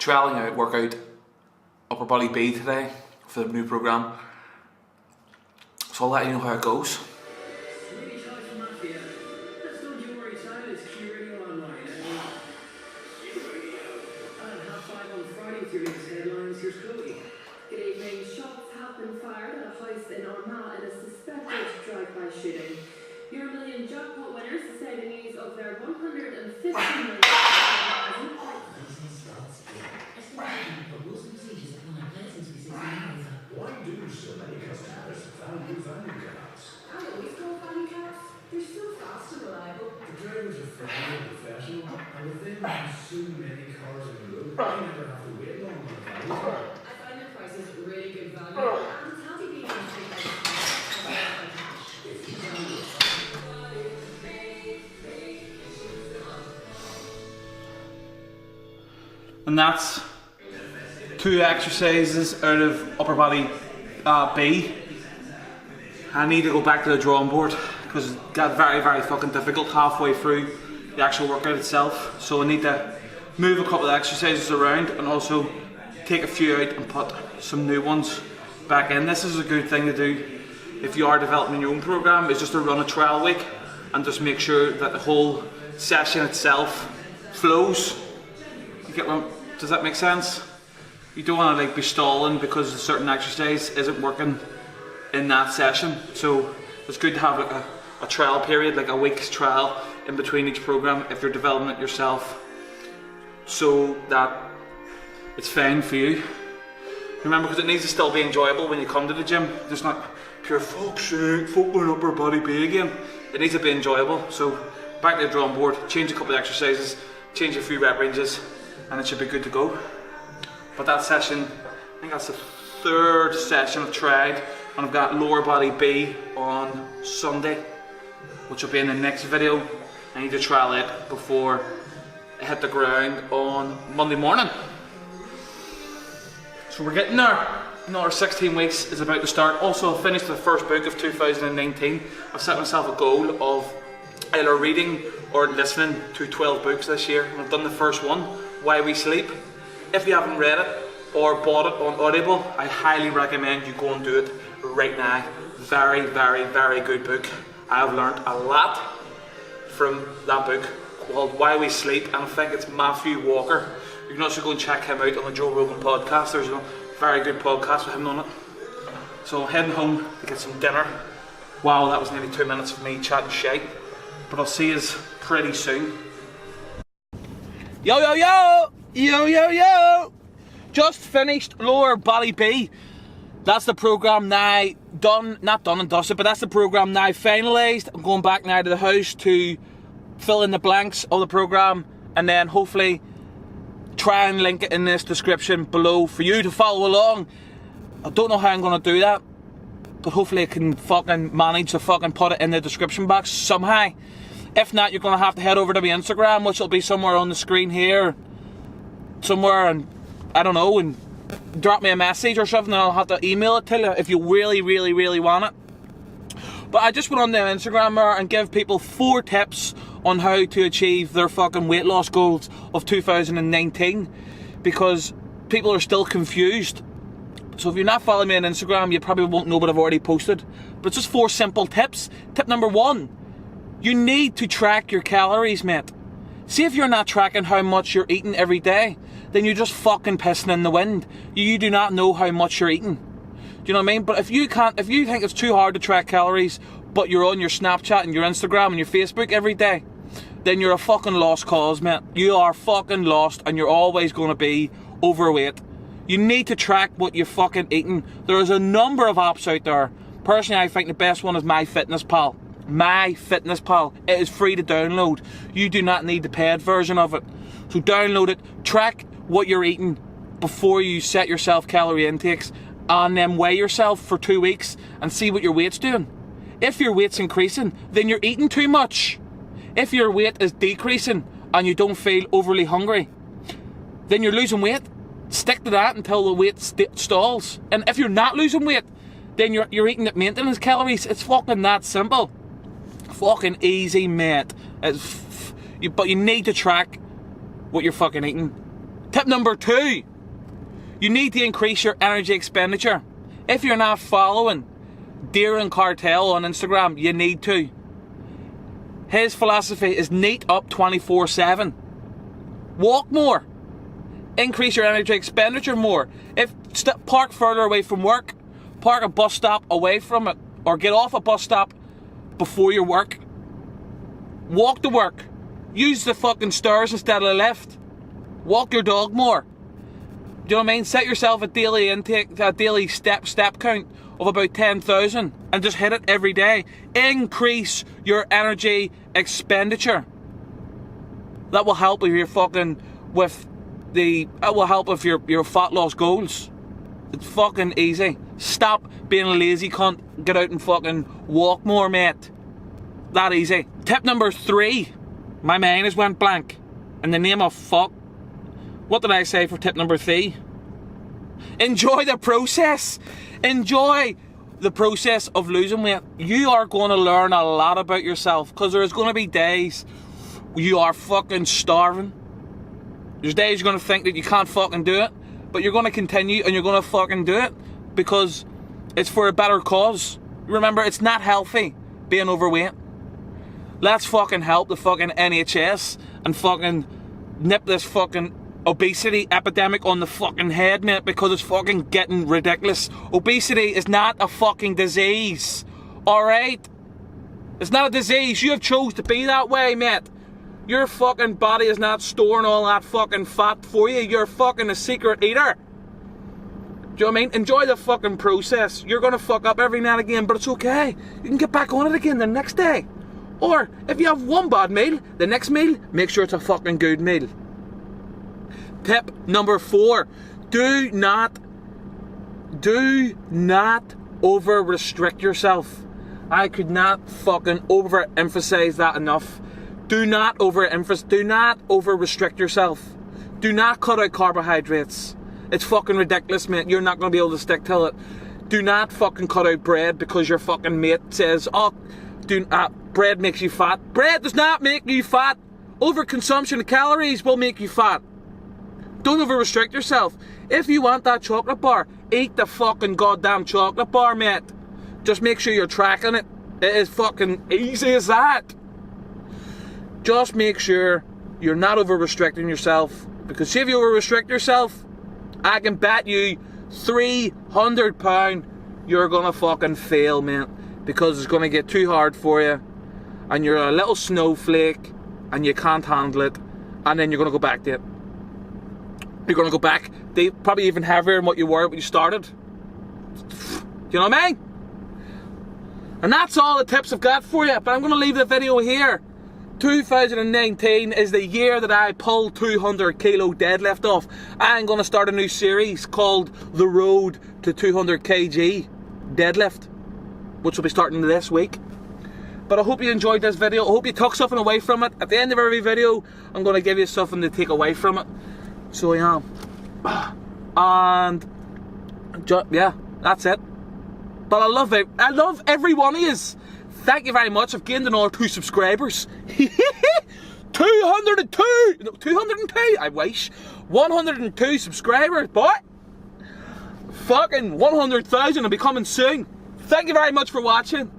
trialling out workout upper body B today for the new program, so I'll let you know how it goes. Good evening. Shots have been fired at a house in Armagh in a suspected drive-by shooting. Euro Million jackpot winners say the news of their 150 million. Why do so many customers value cars? I always call value cars. They're so fast and reliable. The drivers are friendly and professional, and with them having so many cars on the road, you never have to wait long on a value car. I find their prices really good value, and it's handy being able to take out cash. And that's 2 exercises out of upper body B. I need to go back to the drawing board because it got very fucking difficult halfway through the actual workout itself. So I need to move a couple of exercises around and also take a few out and put some new ones back in. This is a good thing to do if you are developing your own program, is just to run a trial week and just make sure that the whole session itself flows. You get what, does that make sense? You don't want to like be stalling because a certain exercise isn't working in that session. So it's good to have like a trial period, like a week's trial in between each program if you're developing it yourself, so that it's fine for you. Remember, because it needs to still be enjoyable when you come to the gym. Just not pure fuck's sake, fucking upper body B again. It needs to be enjoyable. So back to the drawing board, change a couple of exercises, change a few rep ranges, and it should be good to go. But that session, I think that's the 3rd session I've tried, and I've got lower body B on Sunday, which will be in the next video. I need to trial it before I hit the ground on Monday morning. So we're getting there. Another 16 weeks is about to start. Also, I finished the first book of 2019. I've set myself a goal of either reading or listening to 12 books this year. And I've done the first one, Why We Sleep. If you haven't read it or bought it on Audible, I highly recommend you go and do it right now. Very good book. I have learned a lot from that book called Why We Sleep, and I think it's Matthew Walker. You can also go and check him out on the Joe Rogan podcast. There's a very good podcast with him on it. So I'm heading home to get some dinner. Wow, that was nearly 2 minutes of me chatting shite. But I'll see you pretty soon. Yo! Just finished lower body B. That's the program now done, not done and dusted, but that's the program now finalised. I'm going back now to the house to fill in the blanks of the program, and then hopefully try and link it in this description below for you to follow along. I don't know how I'm going to do that, but hopefully I can fucking manage to fucking put it in the description box somehow. If not, you're going to have to head over to my Instagram, which will be somewhere on the screen here, somewhere, and I don't know, and drop me a message or something, and I'll have to email it to you if you really want it. But I just went on the Instagram there and give people 4 tips on how to achieve their fucking weight loss goals of 2019, because people are still confused. So if you're not following me on Instagram, you probably won't know what I've already posted. But it's just 4 simple tips. Tip number 1, you need to track your calories, mate. See, if you're not tracking how much you're eating every day, then you're just fucking pissing in the wind. You do not know how much you're eating. Do you know what I mean? But if you think it's too hard to track calories, but you're on your Snapchat and your Instagram and your Facebook every day, then you're a fucking lost cause, mate. You are fucking lost, and you're always going to be overweight. You need to track what you're fucking eating. There's a number of apps out there. Personally, I think the best one is MyFitnessPal. MyFitnessPal. It is free to download. You do not need the paid version of it. So download it, track what you're eating before you set yourself calorie intakes, and then weigh yourself for 2 weeks and see what your weight's doing. If your weight's increasing, then you're eating too much. If your weight is decreasing and you don't feel overly hungry, then you're losing weight. Stick to that until the weight stalls. And if you're not losing weight, then you're eating at maintenance calories. It's fucking that simple. Fucking easy, mate. But you need to track what you're fucking eating. Tip number 2. You need to increase your energy expenditure. If you're not following Darren Cartel on Instagram, you need to. His philosophy is neat up 24/7. Walk more. Increase your energy expenditure more. If park further away from work, park a bus stop away from it, or get off a bus stop before your work. Walk to work. Use the fucking stairs instead of the lift. Walk your dog more. Do you know what I mean? Set yourself a daily intake, a daily step count of about 10,000 and just hit it every day. Increase your energy expenditure. That will help if you're fucking that will help with your fat loss goals. It's fucking easy. Stop being a lazy cunt. Get out and fucking walk more, mate. That easy. Tip number 3. My mind has went blank. In the name of fuck. What did I say for tip number 3? Enjoy the process. Enjoy the process of losing weight. You are going to learn a lot about yourself, because there's going to be days you are fucking starving. There's days you're going to think that you can't fucking do it, but you're going to continue and you're going to fucking do it because it's for a better cause. Remember, it's not healthy being overweight. Let's fucking help the fucking NHS and fucking nip this fucking obesity epidemic on the fucking head, mate, because it's fucking getting ridiculous. Obesity is not a fucking disease, alright? It's not a disease. You have chose to be that way, mate. Your fucking body is not storing all that fucking fat for you. You're fucking a secret eater. Do you know what I mean? Enjoy the fucking process. You're gonna fuck up every now and again, but it's okay. You can get back on it again the next day. Or, if you have one bad meal, the next meal, make sure it's a fucking good meal. Tip number 4. Do not over restrict yourself. I could not fucking overemphasize that enough. Do not over restrict yourself. Do not cut out carbohydrates. It's fucking ridiculous, mate. You're not going to be able to stick to it. Do not fucking cut out bread because your fucking mate says, oh, bread makes you fat. Bread does not make you fat. Overconsumption of calories will make you fat. Don't over restrict yourself. If you want that chocolate bar, eat the fucking goddamn chocolate bar, mate. Just make sure you're tracking it. It is fucking easy as that. Just make sure you're not over restricting yourself, because if you over restrict yourself, I can bet you £300 you're gonna fucking fail, man, because it's gonna get too hard for you and you're a little snowflake and you can't handle it, and then you're gonna go back to it. You're gonna go back, they probably even heavier than what you were when you started. You know what I mean? And that's all the tips I've got for you, but I'm gonna leave the video here. 2019 is the year that I pulled 200 kilo deadlift off. I'm going to start a new series called The Road to 200 kg Deadlift, which will be starting this week. But I hope you enjoyed this video. I hope you took something away from it. At the end of every video, I'm going to give you something to take away from it. So yeah. And yeah, that's it. But I love every one of yous. Thank you very much. I've gained another 2 subscribers. 202! No, 202, I wish. 102 subscribers, boy. Fucking 100,000 will be coming soon. Thank you very much for watching.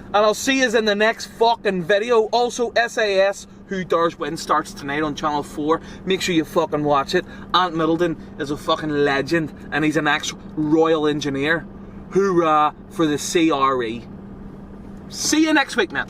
And I'll see you in the next fucking video. Also, SAS Who Dares Win starts tonight on Channel 4. Make sure you fucking watch it. Ant Middleton is a fucking legend, and he's an ex-royal engineer. Hoorah for the CRE. See you next week, man.